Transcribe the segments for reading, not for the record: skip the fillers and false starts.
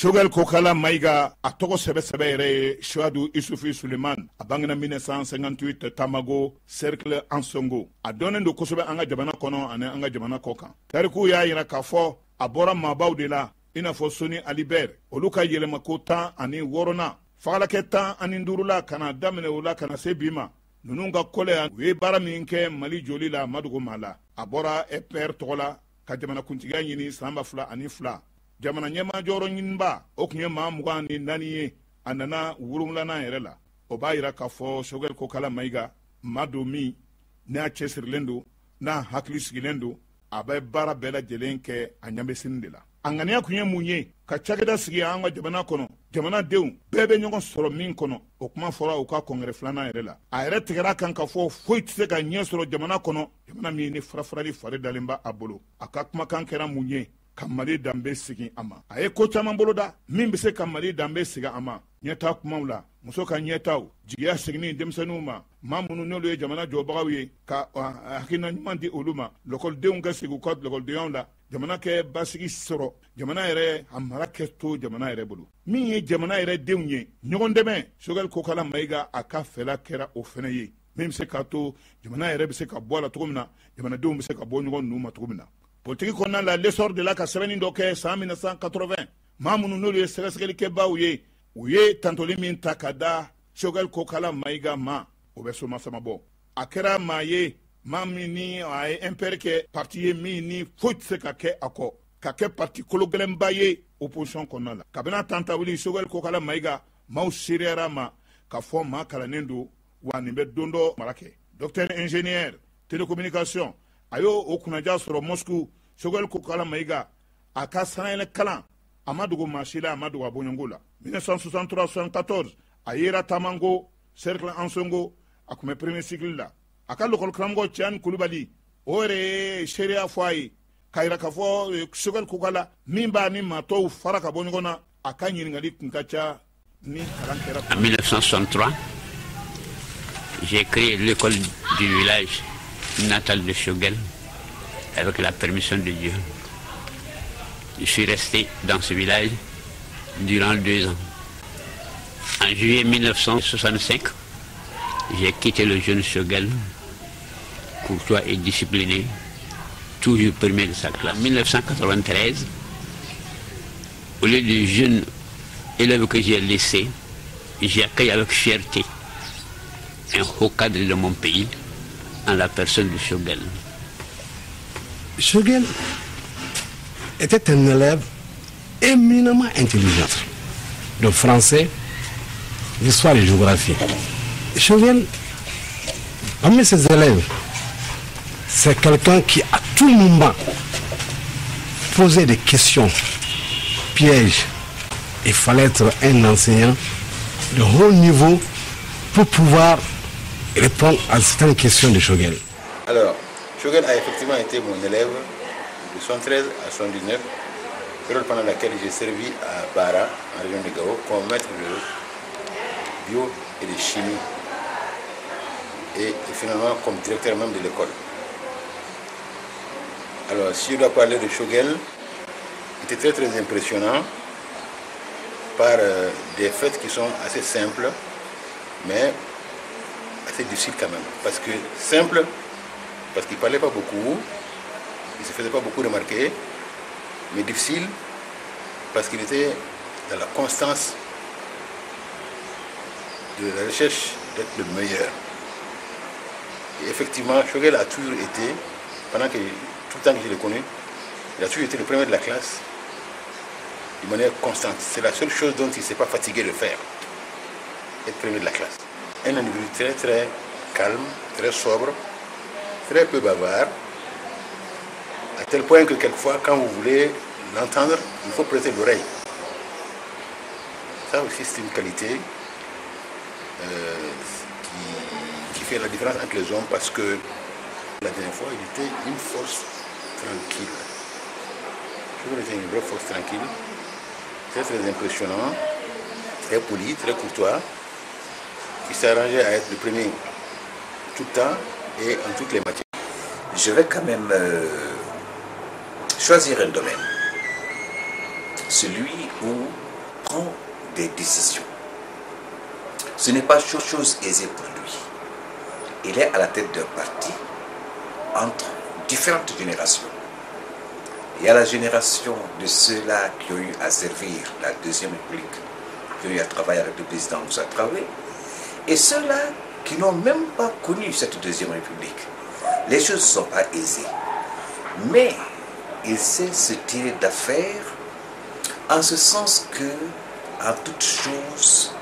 Choguel Kokala Maïga a togo sebe sebe Chouadou Issoufou Suleiman a bangina 1958 Tamago Cercle Ansongo a donné de Kosobe anga jamana kono ane anga jamana kokan tariku ya yira kafo a bora mabaw de la ina fo Soni Alibert oluka yelema ko tan ani worona fagala ke tan ani ndurula kana damene wula kana sebima nununga kole we bara min ke Mali joli la madugo mala a bora EPR togola ka jamana kuntiga nyini samba fula ani fula jamana nyema joro nyinba okunye ma mugani nani ye anana wurumlana yerela obayira kafo Choguel Kokala Maïga madomi na chesirlendo na haklisigilendo abe bara bela jelenke anyambe sindela angania kunye munye ka chageda sigi anga jamana kono jamana deun bebe nyongo soro min kono okuma fora oka kongre flana yerela ayre tigara kan kafo foitse ka nye soro jamana kono jamana mi ni frafrali fare dalimba abolo akakuma kan kera munye kamali dambe sigi ama aye ko caman bolo da min be se kamali dambe siga ama nyeta kumaw la muso ka nyetaw jigiya sigini demsanu ma munu nolu ye jamana jobagaw ye ka hakina ɲuman di olu ma lɔkɔlidenw ka sigi u ka lɔkɔlidenyaw la jamana kɛ basigi sɔrɔ jamana yɛrɛ a mara kɛ to jamana yɛrɛ bolo min ye jamana yɛrɛ denw ye ɲɔgɔn dɛmɛ Choguel Kokala Maïga a ka fɛla kɛra o fɛnɛ ye min be se k'a to jamana yɛrɛ be se ka bɔ a la cogo min na jamanadenw be se ka bɔ ɲɔgɔn nu ma cogo min na politique kɔnɔna la l'essor de la ka sɛbɛnni dɔ kɛ san 1980 maa minnu n'olu ye sɛgɛsɛgɛlikɛbaw ye u ye tantoli min ta ka da Choguel Kokala Maïga ma o bɛ soma sama bɔ a kɛra maa ye maa min ni a ye impɛri kɛ parti ye min ni foyi tɛ se ka kɛ a kɔ ka kɛ parti kologɛlɛnba ye opposition kɔnɔna la kabini a tanta wuli Choguel Kokala Maïga maaw sereyara ma ka fɔ maa kalannen don wa nin bɛ don dɔ mara kɛ docteur ingénieur télécommunication a y'o o kunnaja sɔrɔ Moscou Choguel Kokala Maïga a ka sanayɛlɛ kalan a ma dogo maa si la a ma dogo a bɔɲɔngo la 1963-74 a yera Tamango Cercle Ansongo a tun bɛ premier cycle la a ka lɔkɔli karamɔgɔ Tiani Kulubali o yɛrɛ ye seereya fɔ a ye k'a yira k'a fɔ Choguel Kokala min b'a ni maa tɔw fara ka bɔ ɲɔgɔn na a ka ɲininkali tun ka ca ni kalan kɛra. En 1963, j'ai créé l'école du village natal de Choguel avec la permission de Dieu. Je suis resté dans ce village durant 2 ans. En juillet 1965, j'ai quitté le jeune Choguel, courtois et discipliné, toujours premier de sa classe. En 1993, au lieu du jeune élève que j'ai laissé, j'ai accueilli avec fierté un haut cadre de mon pays en la personne de Choguel. Choguel était un élève éminemment intelligent, de français, d'histoire et géographie. Choguel, parmi ses élèves, c'est quelqu'un qui à tout moment posait des questions pièges. Il fallait être un enseignant de haut niveau pour pouvoir répondre à certaines questions de Choguel. Alors, Choguel a effectivement été mon élève de 73 à 79, période pendant laquelle j'ai servi à Bara, en région de Gao, comme maître de bio et de chimie, et finalement comme directeur même de l'école. Alors, si je dois parler de Choguel, il était très très impressionnant par des faits qui sont assez simples, mais assez difficiles quand même. Parce que simple, parce qu'il ne parlait pas beaucoup, il ne se faisait pas beaucoup remarquer, mais difficile, parce qu'il était dans la constance de la recherche d'être le meilleur. Et effectivement, Choguel a toujours été, pendant que tout le temps que je l'ai connu, il a toujours été le premier de la classe, de manière constante. C'est la seule chose dont il ne s'est pas fatigué de faire, être premier de la classe. Un individu très très calme, très sobre, très peu bavard, à tel point que quelquefois, quand vous voulez l'entendre, il faut prêter l'oreille. Ça aussi, c'est une qualité qui fait la différence entre les hommes, parce que la dernière fois, il était une force tranquille. Je était une vraie force tranquille, très très impressionnant, très poli, très courtois, qui s'arrangeait à être le premier tout le temps et en toutes les matières. Je vais quand même choisir un domaine, celui où prend des décisions. Ce n'est pas chose aisée pour lui. Il est à la tête d'un parti entre différentes générations. Il y a la génération de ceux-là qui ont eu à servir la Deuxième République, qui ont eu à travailler avec le président Moussa Traoré, et ceux-là qui n'ont même pas connu cette Deuxième République. Les choses ne sont pas aisées. Mais il sait se tirer d'affaire en ce sens que, en toute chose,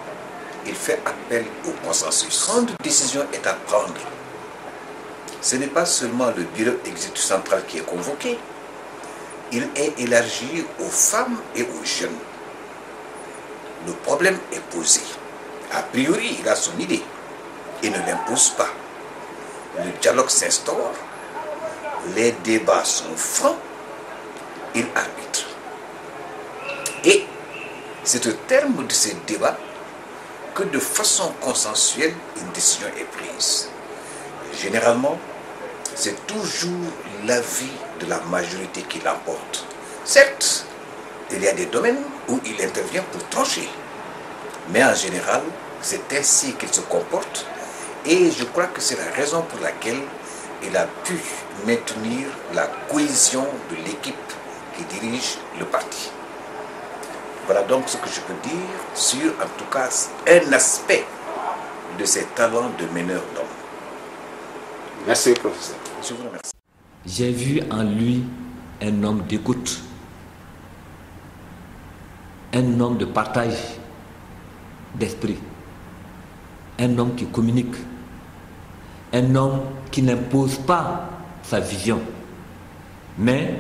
il fait appel au consensus. Quand une décision est à prendre, ce n'est pas seulement le bureau exécutif central qui est convoqué, il est élargi aux femmes et aux jeunes. Le problème est posé. A priori, il a son idée. Il ne l'impose pas. Le dialogue s'instaure, les débats sont francs, il arbitre. Et c'est au terme de ces débats que de façon consensuelle, une décision est prise. Généralement, c'est toujours l'avis de la majorité qui l'emporte. Certes, il y a des domaines où il intervient pour trancher. Mais en général, c'est ainsi qu'il se comporte. Et je crois que c'est la raison pour laquelle il a pu maintenir la cohésion de l'équipe qui dirige le parti. Voilà donc ce que je peux dire sur, en tout cas, un aspect de ses talents de meneur d'homme. Merci, professeur. Je vous remercie. J'ai vu en lui un homme d'écoute, un homme de partage d'esprit, un homme qui communique, un homme qui n'impose pas sa vision, mais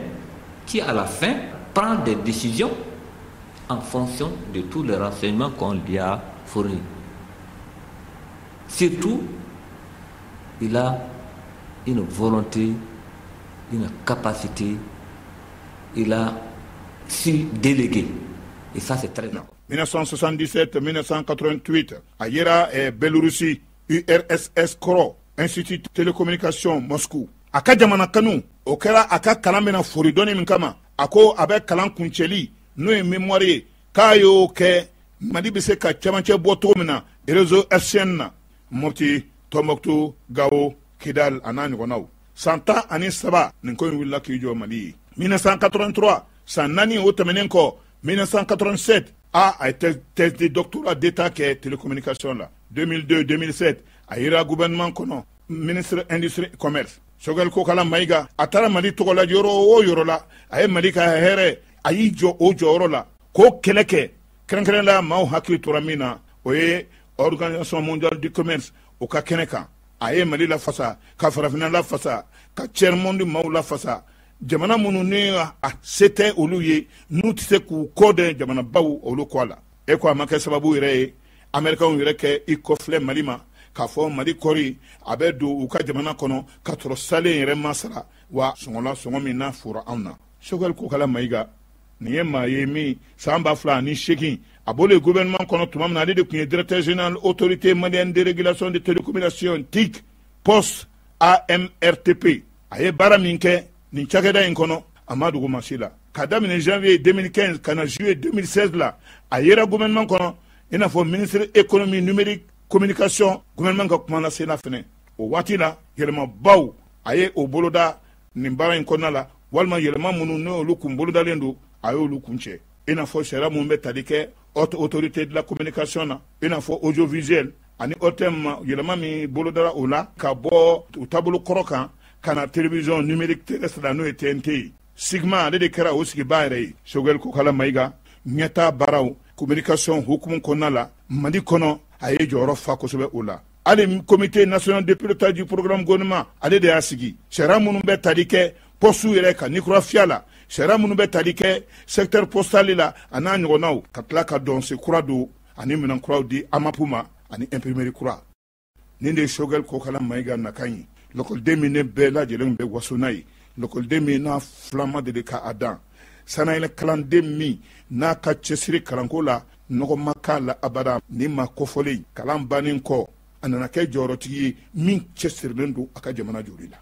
qui à la fin prend des décisions en fonction de tous les renseignements qu'on lui a fournis. Surtout, il a une volonté, une capacité, il a su déléguer. Et ça, c'est très bien. 1977-1988, Ayera et Belorussie, URSS Koro, Institut de télécommunication Moscou. Aka jamana kanu, okera aka kalamena furidoni minkama, ako abe kalan kuncheli, no mémoire, kayo ke, madi bise ka chamanche botomina, réseau FCN na, Mopti, Tombouctou, Gao, Kidal, Anani Ronau. Santa ani saba, ninkoyin willa kijo Mali. 1983, Sanani Otemenenko, 1987, a été thèse de doctorat d'État qui est télécommunication là. 2002-2007, a ira gouvernement kono, ministre industrie et commerce. Sogel kokala maiga, atara mali togola yoro o yoro la, aye mali ka here, ayi jo o joro la, ko keleke, krenkren la mau hakli turamina, oye Organisation mondiale du commerce, o ka keneka, aye mali la fasa, ka farafina la fasa, ka tchermondi mau la fasa, jamana munu ne a sete olu ye n'u tɛ se k'u kɔ de jamana baw olu kɔ a la e ko a ma kɛ sababu yɛrɛ ye amɛrikaw yɛrɛ kɛ i kɔfilɛ mali ma k'a fɔ mali kɔri a bɛ don u ka jamana kɔnɔ ka sɔrɔ salen yɛrɛ ma sara wa sɔngɔla sɔngɔ min n'a fɔra anw na sogɛli kokala mayiga nin ye maa ye min san 2008 a bolo gouvernement kɔnɔ tuma min na ale de tun ye directeur général autorité malienne de régulation de télécommunication TIC poste AMRTP a ye baara min kɛ nin cakɛda in kɔnɔ a ma dugu masi la ka daminɛ janvier 2015 ka na juillet 2016 la a yera gouvernement kɔnɔ i n'a fɔ ministre économie numérique communication gouvernement ka kuma lase la fɛnɛ o waati la yɛlɛmabaw a ye o boloda nin baara in kɔnɔna la walima yɛlɛma minnu n'olu kun bolodalen don a y'olu kun cɛ i n'a fɔ sariya mun bɛ tali kɛ haute autorité de la communication na i n'a fɔ audiovisuel ani OTM yɛlɛma min bolodara o la ka bɔ u taabolo kɔrɔ kan kana télévision numérique terrestre la n'o ye TNT sigma ale de kɛra o sigiba yɛrɛ ye sogɛli kokala mayiga ɲɛta baaraw communication hukumu kɔnɔna la mali kɔnɔ a ye jɔyɔrɔ fa kosɛbɛ o la hali comité national de pilotage du programme gouvernement ale de y'a sigi sariya minnu bɛ tali kɛ poste yɛrɛ ka nikurafiya la sariya minnu bɛ tali kɛ secteur postal la a n'a ɲɔgɔnnaw ka tila ka dɔnse kura don ani minɛn kuraw di amapu ma ani imprimerie kura nin de ye sogɛli kokala mayiga nakan ye lɔkɔliden min ne bɛɛ lajɛlen bɛ waso n'a ye lɔkɔliden min n'a filama deli k'a dan sanayɛlɛ kalanden min n'a ka cɛsiri kalanko la nɔgɔ ma k'a la abada ni ma kɔfɔlen kalan bannen kɔ a nana kɛ jɔyɔrɔtigi ye min cɛsirilen don a ka jamana joli la